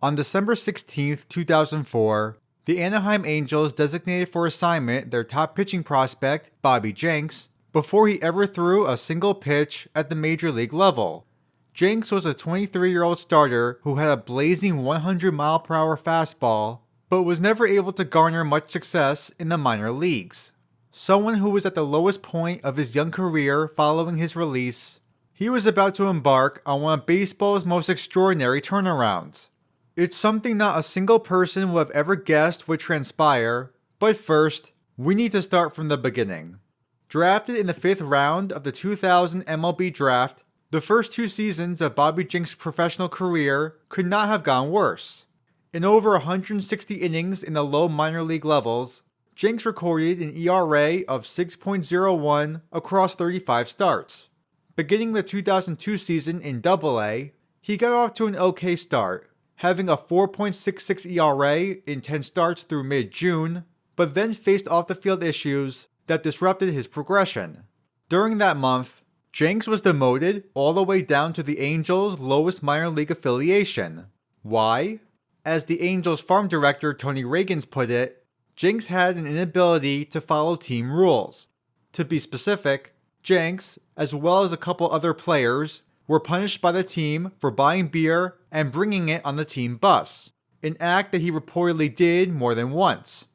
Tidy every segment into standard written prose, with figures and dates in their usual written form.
On December 16, 2004, the Anaheim Angels designated for assignment their top pitching prospect, Bobby Jenks, before he ever threw a single pitch at the major league level. Jenks was a 23-year-old starter who had a blazing 100-mile-per-hour fastball, but was never able to garner much success in the minor leagues. Someone who was at the lowest point of his young career following his release, he was about to embark on one of baseball's most extraordinary turnarounds. It's something not a single person would have ever guessed would transpire, but first, we need to start from the beginning. Drafted in the 5th round of the 2000 MLB Draft, the first 2 seasons of Bobby Jenks' professional career could not have gone worse. In over 160 innings in the low minor league levels, Jenks recorded an ERA of 6.01 across 35 starts. Beginning the 2002 season in Double-A, he got off to an okay start, having a 4.66 ERA in 10 starts through mid-June, but then faced off-the-field issues that disrupted his progression. During that month, Jenks was demoted all the way down to the Angels' lowest minor league affiliation. Why? As the Angels farm director Tony Reagans put it, Jenks had an inability to follow team rules. To be specific, Jenks, as well as a couple other players, were punished by the team for buying beer and bringing it on the team bus, an act that he reportedly did more than once.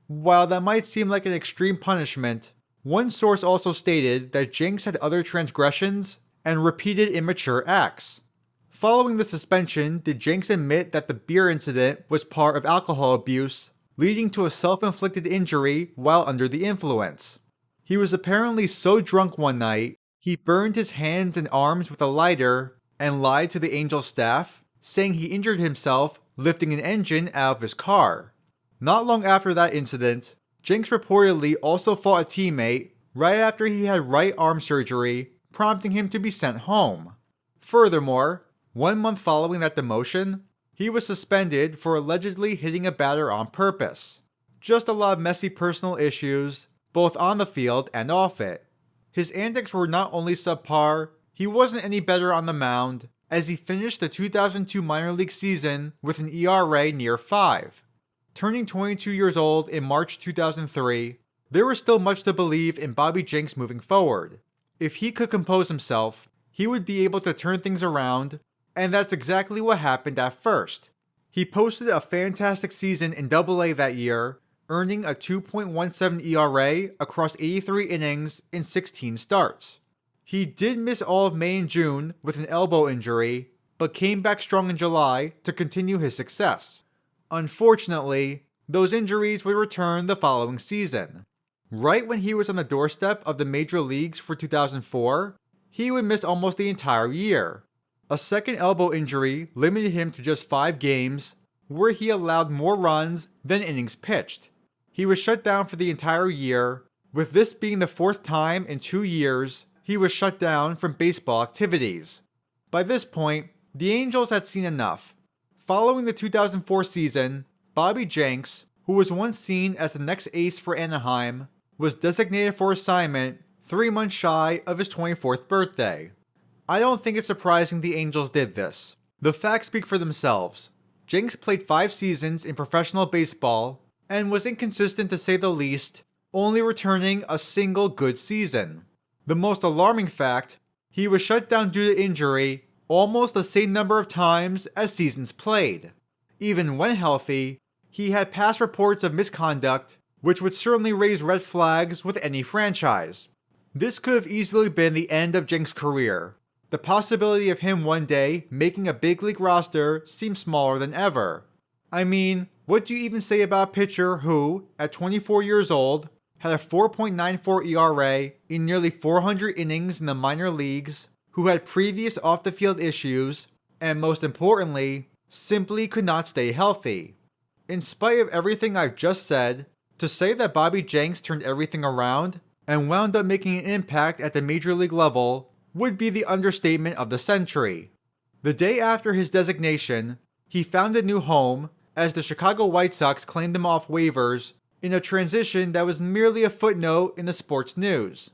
While that might seem like an extreme punishment, one source also stated that Jenks had other transgressions and repeated immature acts. Following the suspension, did Jenks admit that the beer incident was part of alcohol abuse, leading to a self-inflicted injury while under the influence. He was apparently so drunk one night, he burned his hands and arms with a lighter and lied to the Angels staff, saying he injured himself lifting an engine out of his car. Not long after that incident, Jenks reportedly also fought a teammate right after he had right arm surgery, prompting him to be sent home. Furthermore, 1 month following that demotion, he was suspended for allegedly hitting a batter on purpose. Just a lot of messy personal issues, both on the field and off it. His antics were not only subpar, he wasn't any better on the mound, as he finished the 2002 minor league season with an ERA near 5. Turning 22 years old in March 2003, there was still much to believe in Bobby Jenks moving forward. If he could compose himself, he would be able to turn things around, and that's exactly what happened at first. He posted a fantastic season in Double-A that year, earning a 2.17 ERA across 83 innings in 16 starts. He did miss all of May and June with an elbow injury, but came back strong in July to continue his success. Unfortunately, those injuries would return the following season. Right when he was on the doorstep of the major leagues for 2004, he would miss almost the entire year. A second elbow injury limited him to just 5 games, where he allowed more runs than innings pitched. He was shut down for the entire year, with this being the 4th time in 2 years he was shut down from baseball activities. By this point, the Angels had seen enough. Following the 2004 season, Bobby Jenks, who was once seen as the next ace for Anaheim, was designated for assignment 3 months shy of his 24th birthday. I don't think it's surprising the Angels did this. The facts speak for themselves. Jenks played 5 seasons in professional baseball and was inconsistent to say the least, only returning a single good season. The most alarming fact, he was shut down due to injury almost the same number of times as seasons played. Even when healthy, he had past reports of misconduct, which would certainly raise red flags with any franchise. This could have easily been the end of Jenks' career. The possibility of him one day making a big league roster seems smaller than ever. I mean, what do you even say about a pitcher who, at 24 years old, had a 4.94 ERA in nearly 400 innings in the minor leagues, who had previous off-the-field issues, and most importantly, simply could not stay healthy? In spite of everything I've just said, to say that Bobby Jenks turned everything around and wound up making an impact at the major league level would be the understatement of the century. The day after his designation, he found a new home as the Chicago White Sox claimed him off waivers in a transition that was merely a footnote in the sports news.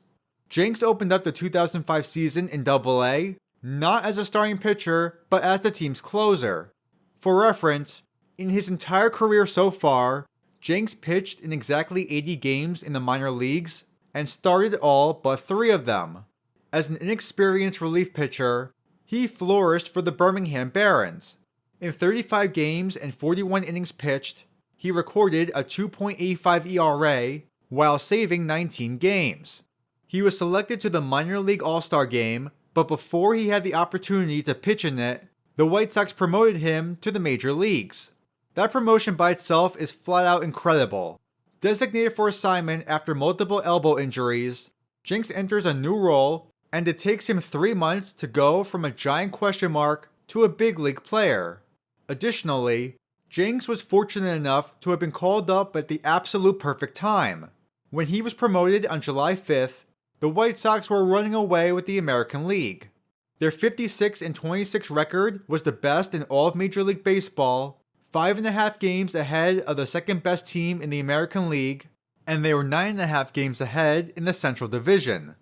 Jenks opened up the 2005 season in Double-A, not as a starting pitcher, but as the team's closer. For reference, in his entire career so far, Jenks pitched in exactly 80 games in the minor leagues and started all but 3 of them. As an inexperienced relief pitcher, he flourished for the Birmingham Barons. In 35 games and 41 innings pitched, he recorded a 2.85 ERA while saving 19 games. He was selected to the minor league All-Star game, but before he had the opportunity to pitch in it, the White Sox promoted him to the major leagues. That promotion by itself is flat out incredible. Designated for assignment after multiple elbow injuries, Jenks enters a new role, and it takes him 3 months to go from a giant question mark to a big league player. Additionally, Jenks was fortunate enough to have been called up at the absolute perfect time. When he was promoted on July 5th, the White Sox were running away with the American League. Their 56-26 record was the best in all of Major League Baseball, 5.5 games ahead of the second best team in the American League, and they were 9.5 games ahead in the Central Division.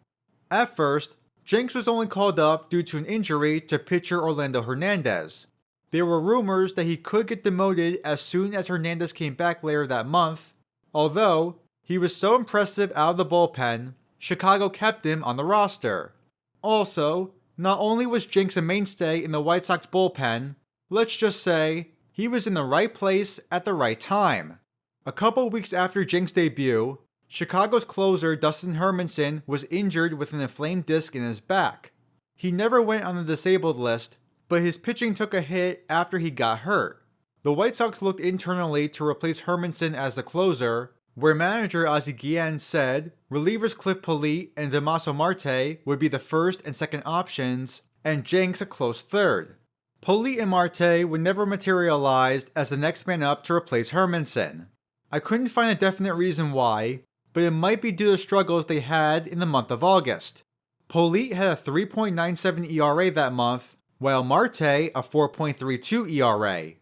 At first, Jenks was only called up due to an injury to pitcher Orlando Hernandez. There were rumors that he could get demoted as soon as Hernandez came back later that month, although he was so impressive out of the bullpen, Chicago kept him on the roster. Also, not only was Jenks a mainstay in the White Sox bullpen, let's just say he was in the right place at the right time. A couple weeks after Jenks' debut, Chicago's closer Dustin Hermanson was injured with an inflamed disc in his back. He never went on the disabled list, but his pitching took a hit after he got hurt. The White Sox looked internally to replace Hermanson as the closer, where manager Ozzie Guillen said relievers Cliff Polite and Damaso Marte would be the first and second options, and Jenks a close third. Polite and Marte would never materialize as the next man up to replace Hermanson. I couldn't find a definite reason why, but it might be due to struggles they had in the month of August. Polite had a 3.97 ERA that month, while Marte a 4.32 ERA.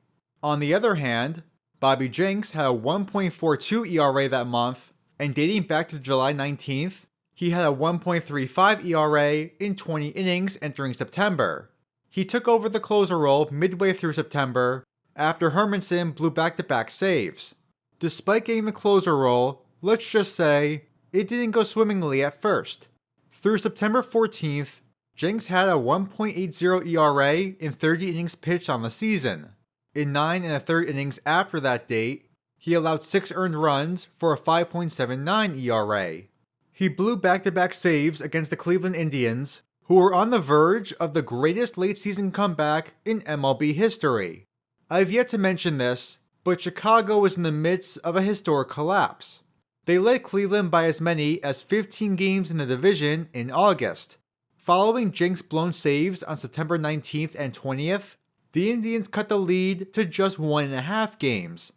On the other hand, Bobby Jenks had a 1.42 ERA that month, and dating back to July 19th, he had a 1.35 ERA in 20 innings entering September. He took over the closer role midway through September after Hermanson blew back-to-back saves. Despite getting the closer role, let's just say it didn't go swimmingly at first. Through September 14th, Jenks had a 1.80 ERA in 30 innings pitched on the season. In 9 1/3 innings after that date, he allowed 6 earned runs for a 5.79 ERA. He blew back-to-back saves against the Cleveland Indians, who were on the verge of the greatest late-season comeback in MLB history. I've yet to mention this, but Chicago was in the midst of a historic collapse. They led Cleveland by as many as 15 games in the division in August. Following Jenks' blown saves on September 19th and 20th, the Indians cut the lead to just 1.5 games.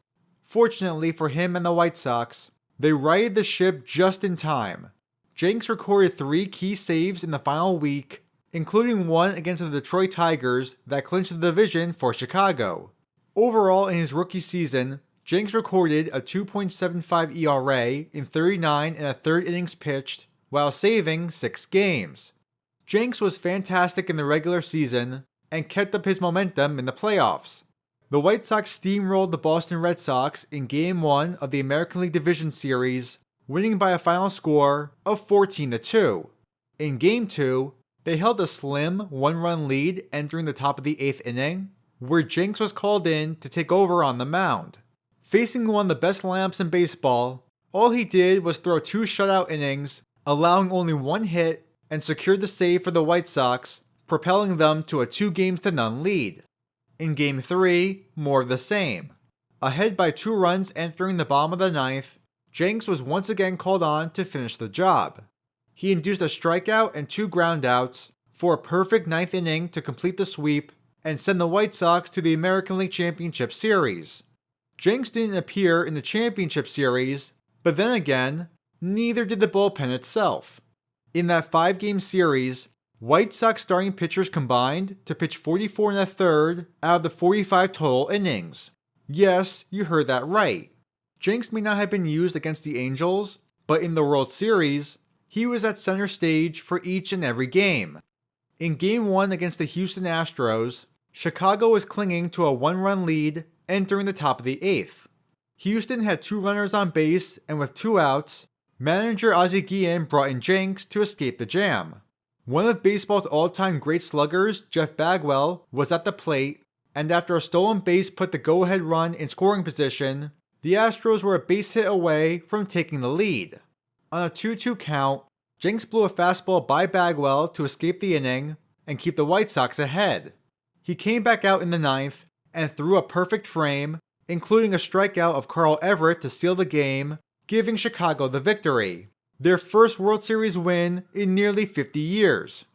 Fortunately for him and the White Sox, they righted the ship just in time. Jenks recorded 3 key saves in the final week, including one against the Detroit Tigers that clinched the division for Chicago. Overall in his rookie season, Jenks recorded a 2.75 ERA in 39 1/3 innings pitched while saving 6 games. Jenks was fantastic in the regular season and kept up his momentum in the playoffs. The White Sox steamrolled the Boston Red Sox in Game 1 of the American League Division Series, winning by a final score of 14-2. In Game 2, they held a slim 1-run lead entering the top of the 8th inning, where Jenks was called in to take over on the mound. Facing one of the best lineups in baseball, all he did was throw 2 shutout innings, allowing only 1 hit, and secured the save for the White Sox, propelling them to a 2-0 lead. In Game 3, more of the same. Ahead by 2 runs entering the bottom of the 9th, Jenks was once again called on to finish the job. He induced a strikeout and 2 groundouts for a perfect 9th inning to complete the sweep and send the White Sox to the American League Championship Series. Jenks didn't appear in the Championship Series, but then again, neither did the bullpen itself. In that 5-game series, White Sox starting pitchers combined to pitch 44 1/3 out of the 45 total innings. Yes, you heard that right. Jenks may not have been used against the Angels, but in the World Series, he was at center stage for each and every game. In Game 1 against the Houston Astros, Chicago was clinging to a 1-run lead entering the top of the 8th. Houston had 2 runners on base, and with 2 outs, manager Ozzie Guillen brought in Jenks to escape the jam. One of baseball's all-time great sluggers, Jeff Bagwell, was at the plate, and after a stolen base put the go-ahead run in scoring position, the Astros were a base hit away from taking the lead. On a 2-2 count, Jenks blew a fastball by Bagwell to escape the inning and keep the White Sox ahead. He came back out in the 9th and threw a perfect frame, including a strikeout of Carl Everett to seal the game, giving Chicago the victory, their first World Series win in nearly 50 years.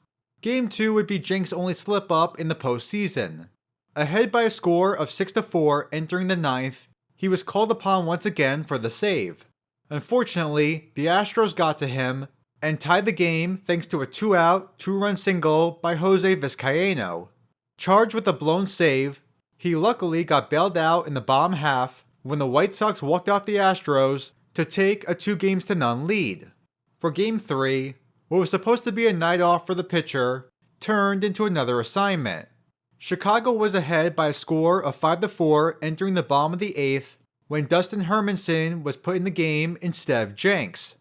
Game 2 would be Jenks' only slip-up in the postseason. Ahead by a score of 6-4 entering the 9th, he was called upon once again for the save. Unfortunately, the Astros got to him and tied the game thanks to a 2-out, 2-run single by Jose Vizcaino. Charged with a blown save, he luckily got bailed out in the bottom half when the White Sox walked off the Astros to take a 2-0 lead. For Game 3, what was supposed to be a night off for the pitcher turned into another assignment. Chicago was ahead by a score of 5-4 entering the bottom of the 8th when Dustin Hermanson was put in the game instead of Jenks.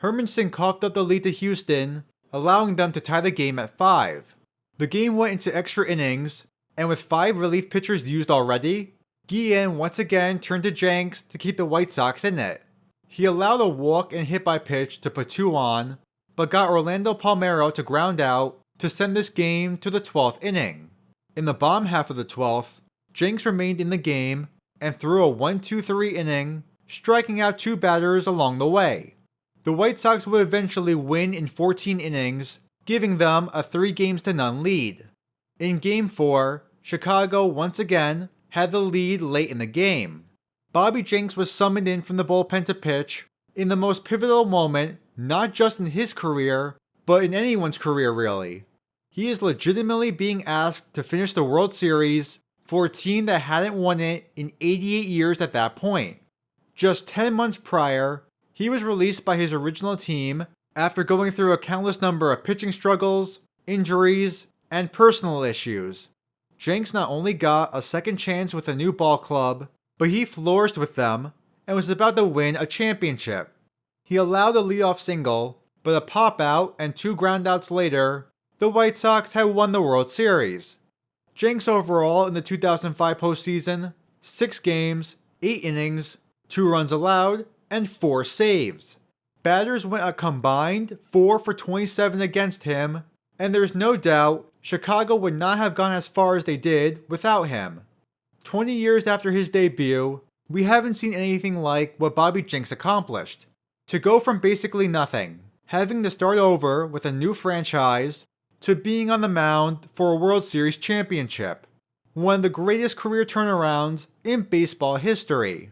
Hermanson coughed up the lead to Houston, allowing them to tie the game at 5. The game went into extra innings, and with 5 relief pitchers used already, Guillen once again turned to Jenks to keep the White Sox in it. He allowed a walk and hit by pitch to put 2 on, but got Orlando Palmeiro to ground out to send this game to the 12th inning. In the bottom half of the 12th, Jenks remained in the game and threw a 1-2-3 inning, striking out 2 batters along the way. The White Sox would eventually win in 14 innings, giving them a 3-0 lead. In Game 4, Chicago once again had the lead late in the game. Bobby Jenks was summoned in from the bullpen to pitch in the most pivotal moment, not just in his career, but in anyone's career really. He is legitimately being asked to finish the World Series for a team that hadn't won it in 88 years at that point. Just 10 months prior, he was released by his original team after going through a countless number of pitching struggles, injuries, and personal issues. Jenks not only got a second chance with a new ball club, but he flourished with them and was about to win a championship. He allowed a leadoff single, but a pop-out and 2 groundouts later, the White Sox had won the World Series. Jenks overall in the 2005 postseason, 6 games, 8 innings, 2 runs allowed, and 4 saves. Batters went a combined 4 for 27 against him, and there's no doubt Chicago would not have gone as far as they did without him. 20 years after his debut, we haven't seen anything like what Bobby Jenks accomplished. To go from basically nothing, having to start over with a new franchise, to being on the mound for a World Series championship. One of the greatest career turnarounds in baseball history.